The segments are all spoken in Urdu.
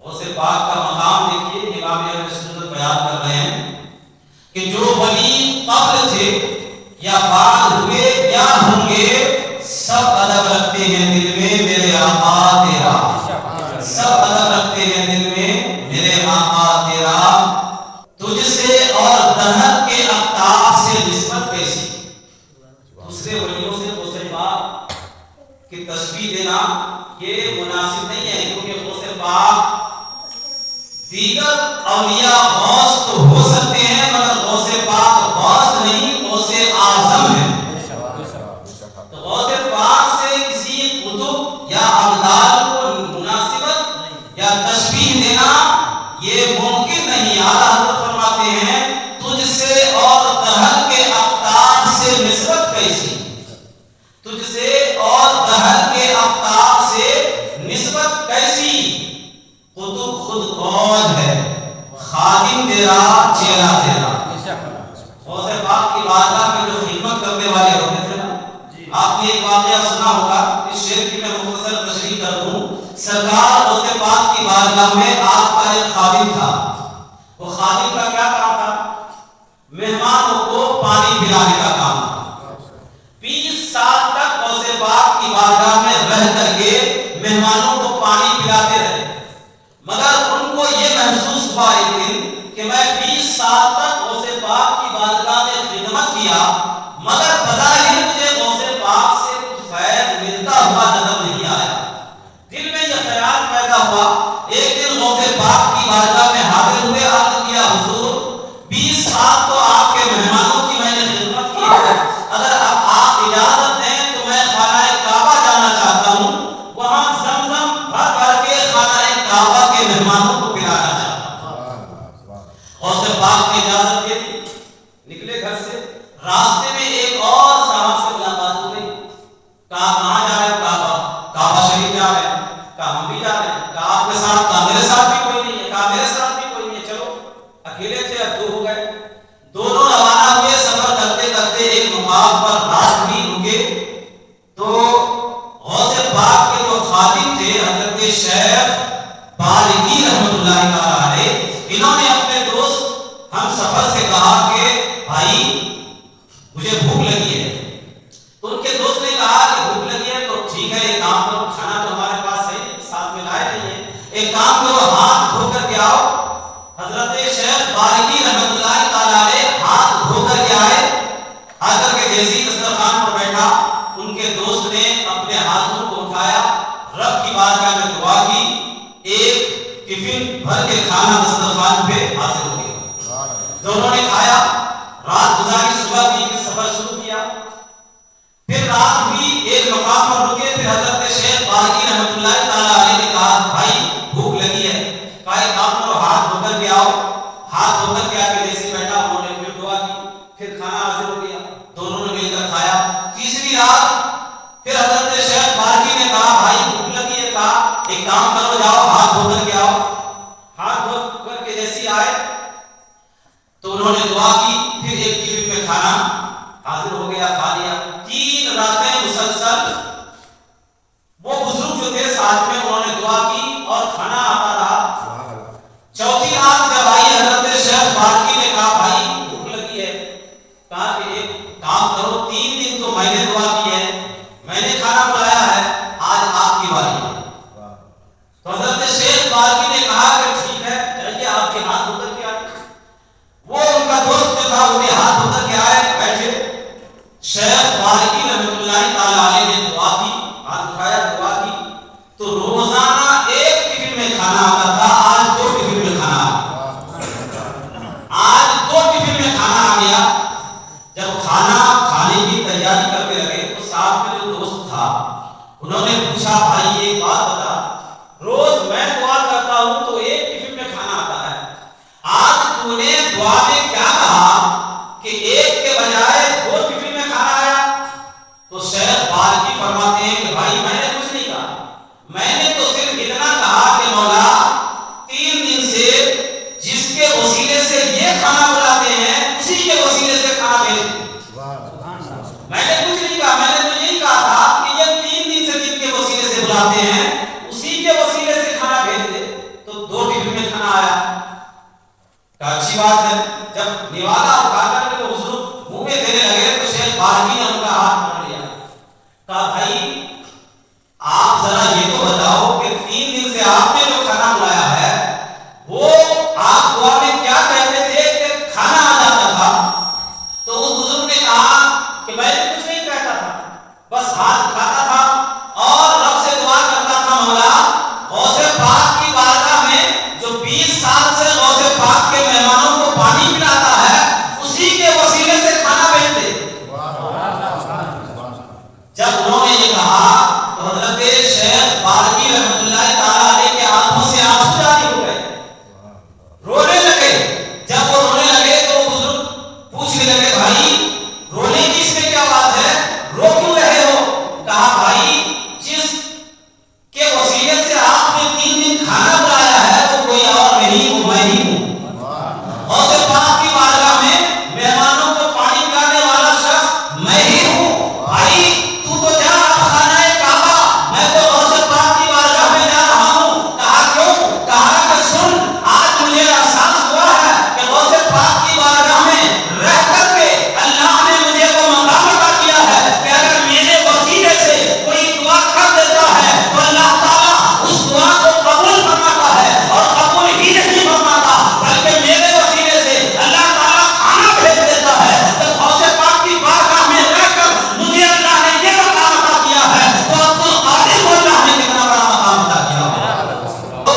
غوث پاک کا مقام دیکھیے، امام اہل سنت بیان کر رہے ہیں کہ جو ولی قبل تھے یا بعد ہوئے یا ہوں گے، سب ادب رکھتے ہیں دل میں میرے آقا تیرا، سب ادب رکھتے ہیں دل میں میرے آقا تیرا، تجھ سے اور دہر کے اقطاب سے نسبت کیسی؟ دوسرے ولیوں سے غوث پاک کی تشبیہ دینا یہ مناسب نہیں ہے، کیونکہ غوث پاک دیگر اولیاء غوث تو ہو سکتے ہیں مگر غوث پاک غوث نہیں، غوث اعظم ہے۔ تو غوث پاک سے کسی قطب یا ابدال کو مناسبت یا تشبیہ دینا یہ ممکن نہیں۔ اعلیٰ حضرت فرماتے ہیں تجھ سے اور دہر کے اقطاب سے نسبت کیسی؟ تجھ سے اور دہر کے اقطاب سے نسبت کیسی؟ قطب خود کون ہے، خادم تیرا چیلا تیرا۔ غوث پاک کی بارگاہ میں جو خدمت کرنے والے ہوتے تھے نا، آپ نے ایک واقعہ سنا ہوگا، اس شعر کی میں مختصر تشریح کر دوں۔ سرکار غوث پاک کی بارگاہ میں آپ کا ایک خادم تھا، وہ خادم کا کیا کام تھا؟ مہمانوں کو پانی پلانے کا کام تھا۔ 20 سال تک غوث پاک کی بارگاہ میں رہ کر کے مہمانوں کو پانی پلاتے رہے، مگر ان کو یہ محسوس ہوا ایک دن کہ میں 20 سال تک غوث پاک کی بارگاہ میں خدمت کیا، مگر بظاہر مجھے غوث پاک سے کچھ فیض ملتا ہوا نظر نہیں آیا۔ دل میں یہ خیال پیدا ہوا، ایک دن غوث پاک کی بارگاہ میں حاضر ہوئے، عرض کیا حضور 20 سال تو آپ کے مہمانوں کی میں نے خدمت کی ہے، اگر اب آپ اجازت دیں تو میں خانہ کعبہ جانا چاہتا ہوں، وہاں زمزم بھر بھر کے خانہ کعبہ کے مہمانوں کو پلانا چاہتا ہوں۔ غوث پاک نے اجازت دے دی، نکلے گھر سے، راستے میں ایک اور صاحب سے ملاقات ہو گئی، کہا کہاں جا رہے ہیں؟ کعبہ شریف جا رہے ہیں۔ کہا ہم بھی جا رہے ہیں۔ کہا آپ کے ساتھ؟ کہا میرے ساتھ بھی کوئی نہیں ہے۔ کہا میرے ساتھ بھی کوئی نہیں ہے، چلو۔ اکیلے تھے، اب دو ہو گئے، دونوں روانہ ہوئے، سفر کرتے کرتے ایک مقام پر رات بھی رکے، تو غوث پاک کے جو خادم تھے حضرت شیخ بالغی رحمۃ اللہ علیہ، انہوں نے اپنے دوست ہم سفر سے کہا کہ بھائی مجھے بھوک لگی ہے۔ تو ان کے دوست نے کہا کہ بھوک لگی ہے تو ٹھیک ہے، ایک کام کرو، کھانا تو ہمارے پاس ہے ساتھ میں لائے نہیں ہے، ایک کام کرو ہاتھ دھو کر کے آؤ۔ حضرت شیخ بالغی رحمۃ اللہ علیہ ہاتھ دھو کر کے آئے، آ کر کے جیسے ہی دسترخوان پر بیٹھا، ان کے دوست نے اپنے ہاتھوں کو اٹھایا، رب کی بارگاہ میں دعا کی، ایک ٹفن بھر کے کھانا دسترخوان پہ حاضر ہو گیا۔ دونوں نے کھایا، رات گزاری، صبح کی پھر سفر شروع کیا، پھر رات ہوئی، ایک مقام پر رکے، پھر حضرت شیخ بالغی رحمۃ اللہ علیہ نے کہا بھائی بھوک لگی ہے، کہا ایک کام کرو ہاتھ دھو کر کے آؤ۔ ہاتھ دھو کر کے آ کے جیسے بیٹھا، انہوں نے پھر دعا کی، پھر کھانا حاضر ہو گیا، دونوں نے مل کر کھایا۔ تیسری رات پھر حضرت شیخ بالغی نے کہا بھائی بھوک لگی ہے، کہا ایک کام کرو جاؤ ہاتھ دھو کر کے آؤ۔ ہاتھ دھو کر کے جیسے آئے تو انہوں نے دعا کی، پھر ایک ٹفن میں کھانا حاضر ہو گیا، کھا لیا۔ 3 راتیں مسلسل وہ بزرگ جو تھے ساتھ میں، انہوں نے دعا کی اور کھانا آتا رہا۔ چوتھی رات جب آئی، حضرت شیخ بالغی نے کہا بھائی بھوک لگی ہے، کہا کہ ایک کام کرو، 3 دن تو میں نے دعا کی ہے، میں نے کھانا بلایا ہے، آج آپ کی باری ہے۔ تو حضرت شیخ بالغی نے کہا کہ ٹھیک ہے، چلیے آپ کے ہاتھ دھو کر کے آئے۔ وہ ان کا دوست جو تھا وہ بھی ہاتھ دھو کر کے آئے، بیٹھے، شیخ بالغی رحمۃ اللہ علیہ نے دعا کی، ہاتھ اٹھایا، دعا کی، تو روزانہ ایک ٹفن میں کھانا آتا تھا، آج 2 ٹفن میں کھانا آ گیا۔ آج 2 ٹفن میں کھانا آ گیا۔ جب کھانا کھانے کی تیاری کرنے لگے تو ساتھ میں جو دوست تھا انہوں نے پوچھا بھائی ایک بات بتا، روز میں دعا کرتا ہوں تو ایک ٹفن میں کھانا آتا ہے، آج تو نے دعا میں کیا کہا کہ ایک کے بجائے 2 ٹفن میں کھانا آیا؟ تو شیخ بالغی فرماتے ہیں کہ بھائی میں نے کچھ نہیں کہا، میں نے تو صرف اتنا کہا کہ مولا 3 دن سے جس کے وسیلے سے یہ کھانا بلاتے ہیں اسی کے وسیلے سے کھانا بھیج دیں۔ میں نے کچھ نہیں کہا، میں نے تو یہی کہا تھا کہ یہ 3 دن سے جن کے وسیلے سے بلا بات ہے جب نوالا اٹھا کر کے وہ حضور منہ میں دینے لگے تو شیخ بارگی نے ان کا ہاتھ پکڑ لیا، کہا بھائی آپ ذرا یہ تو بتاؤ کہ 3 دن سے آپ نے جو کھانا بلایا ہے وہ آپ دعا میں کیا کہتے تھے کہ کھانا آ جاتا تھا؟ تو اس بزرگ نے کہا کہ میں نے کچھ نہیں کہتا تھا، بس ہاتھ اٹھاتا تھا اور رب سے دعا کرتا تھا، مولا غوث پاک کی بارگاہ میں جو 20 سال سے غوث پاک کے مہمانوں کو پانی پلاتا ہے اسی کے وسیلے سے کھانا بھیج دے۔ جب انہوں نے یہ کہا تو حضرت شیخ بارگی رحمۃ اللہ تعالیٰ علیہ کے آنکھوں سے آنسو جاری ہو گئے، رونے لگے۔ جب وہ رونے لگے تو وہ بزرگ پوچھنے لگے بھائی رونے کی اس میں کیا بات ہے، رو کیوں رہے ہو؟ کہا بھائی جس کے وسیلے سے آپ نے 3 دن کھانا بلایا ہے وہ کوئی اور نہیں، وہ میں ہی ہوں۔ غوث پاک کی بارگاہ میں مہمانوں کو پانی پلانے والا شخص میں ہی ہوں۔ بھائی تو تو جا اب خانہ کعبہ، میں تو غوث پاک کی بارگاہ میں جا رہا ہوں۔ کہا کیوں؟ کہا کہ سن آج مجھے احساس ہوا ہے کہ غوث پاک کی بارگاہ میں رہ کر کے اللہ نے مجھے وہ مقام عطا کیا ہے کہ اگر میرے وسیلے سے کوئی دعا کر دیتا ہے تو اللہ تعالیٰ اس دعا کو قبول فرماتا ہے، اور قبول ہی نہیں فرماتا بلکہ میرے وسیلے سے اللہ تعالیٰ کھانا بھیج دیتا ہے۔ تو غوث پاک کی بارگاہ میں رہ کر مجھے اللہ نے یہ مقام عطا کیا ہے، تو عبد القادر کو اللہ نے کتنا بڑا مقام عطا کیا ہے۔ تو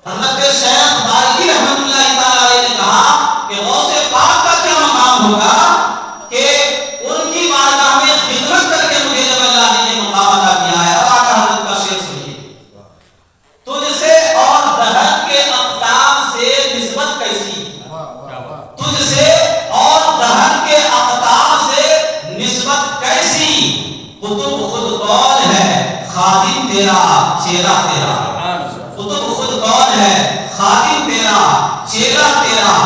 حضرت شیخ بارگی رحمۃ اللہ تعالیٰ علیہ نے کہا کہ غوث پاک کا کیا مقام ہوگا کہ ان کی بارگاہ میں خدمت کر کے مجھے جب اللہ نے یہ مقام عطا کیا ہے۔ اب آقا حضرت کا شعر سنیے، تجھ سے اور دہر کے اقطاب سے نسبت کیسی، تجھ سے اور دہر کے اقطاب سے نسبت کیسی، قطب خود کون ہے خادم تیرا چہرہ تیرا، قطب خود کون ہے خادم تیرا چہرہ تیرا،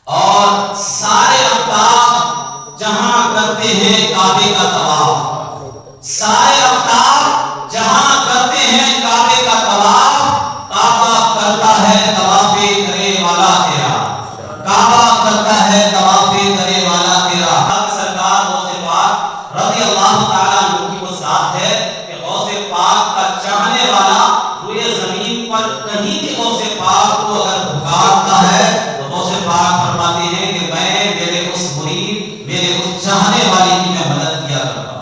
اور سارے اقطاب جہاں کرتے ہیں کعبے کا طواف، سارے اقطاب جہاں کرتے ہیں کعبے کا طواف، کعبہ کرتا ہے طواف کرے والا تیرا، کعبہ کرتا ہے طواف کرے والا تیرا۔ حق سرکار غوث پاک رضی اللہ تعالیٰ عنہ کی وہ ذات ہے کہ غوث پاک کا چاہنے والا روئے زمین پر کہیں بھی غوث پاک کو اگر پکارتا ہے تو غوث پاک فرماتے ہیں کہ میں میرے اس مرید میرے اس چاہنے والے کی میں مدد کیا کرتا ہوں۔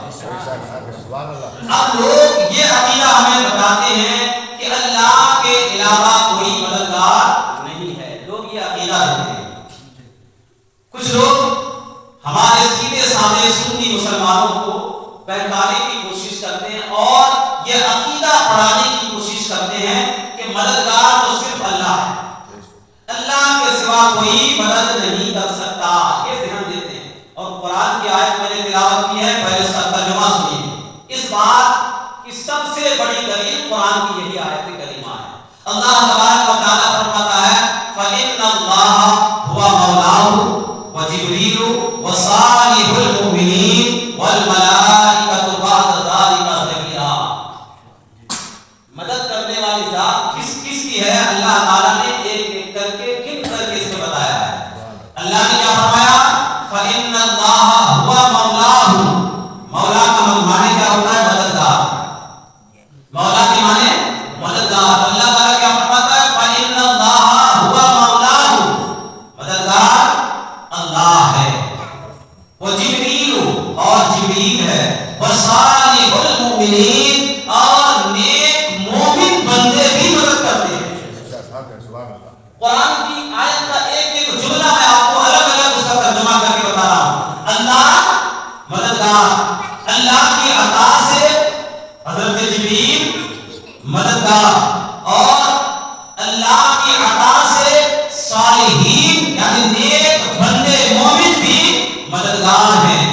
اب لوگ یہ عقیدہ ہمیں بتاتے ہیں کہ اللہ کے علاوہ کوئی مددگار نہیں ہے، لوگ یہ عقیدہ رکھتے ہیں۔ کچھ لوگ ہمارے سیدھے سادے سنی مسلمانوں کو بہکانے کی کوشش کرتے ہیں اور یہ عقیدہ پڑھانے کی کوشش کرتے ہیں کہ مددگار تو صرف اللہ ہے، اللہ کے سوا کوئی مدد نہیں کر سکتا، یہ ذہن دیتے ہیں۔ اور قرآن کی آیت میں نے تلاوت کی ہے، پہلے اس کا ترجمہ سنیے۔ اس بات کی سب سے بڑی دلیل قرآن کی یہی آیت کریمہ ہے۔ اللہ تبارک و تعالیٰ فرماتا ہے فَإِنَّ اللَّهَ هُوَ مَوْلَاهُ وَجِبْرِيلُ وَصَالِحُ الْمُؤْمِنِينَ وَالْمَلَائِكَةُ بَعْدَ ذَلِكَ ظَهِيرًا۔ مدد کرنے والی ذات کس کی ہے اللہ تعالیٰ نے ایک ایک کر کے گن کر کے اس میں بتایا ہے۔ اللہ نے کیا فرمایا فَإِنَّ اللَّهَ هُوَ مَوْلَاهُ، مولا کا معنی کیا ہوتا ہے مددگار، مولا کے معنی مددگار۔ اللہ تعالیٰ کیا فرماتا ہے فَإِنَّ اللَّهَ هُوَ مَوْلَاهُ، مددگار اللہ ہے، وَجِبْرِيلُ اور جبریل ہے، وَصَالِحُ الْمُؤْمِنِينَ اور نیک مومن بندے بھی مدد کرتے ہیں۔ قرآن کی آیت کا ایک ایک جملہ میں آپ کو الگ الگ اس کا ترجمہ کر کے بتا رہا ہوں۔ اللہ مددگار، اللہ کی عطا سے حضرت جبریل مددگار، اور اللہ کی عطا سے صالحین یعنی نیک بندے مومن بھی مددگار ہیں۔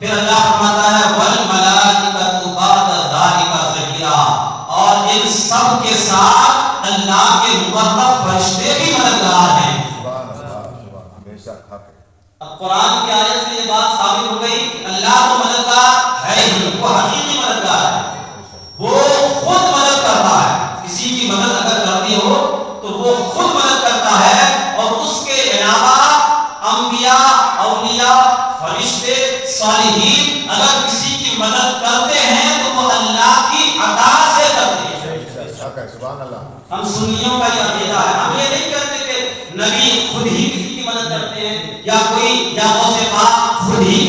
پھر اللہ فرماتا ہے وَالْمَلَائِكَةُ بَعْدَ ذَلِكَ ظَهِيرًا، اور ان سب کے ساتھ اللہ کے مقرب فرشتے بھی مددگار ہیں۔ اب قرآن کی آیت سے یہ بات ثابت ہو گئی کہ اللہ تو مددگار ہے ہی، وہ حقیقی مددگار ہے، وہ خود مدد کرتا ہے، کسی کی مدد اگر کرنی ہو تو وہ خود مدد کرتا ہے، اور اس کے مدد کرتے ہیں تو وہ اللہ کی عطا سے کرتے ہیں. سبحان اللہ. ہم سنیوں کا یہ عقیدہ ہے. ہم یہ نہیں کہتے کہ نبی خود ہی کسی کی مدد کرتے ہیں یا کوئی یا غوث پاک خود ہی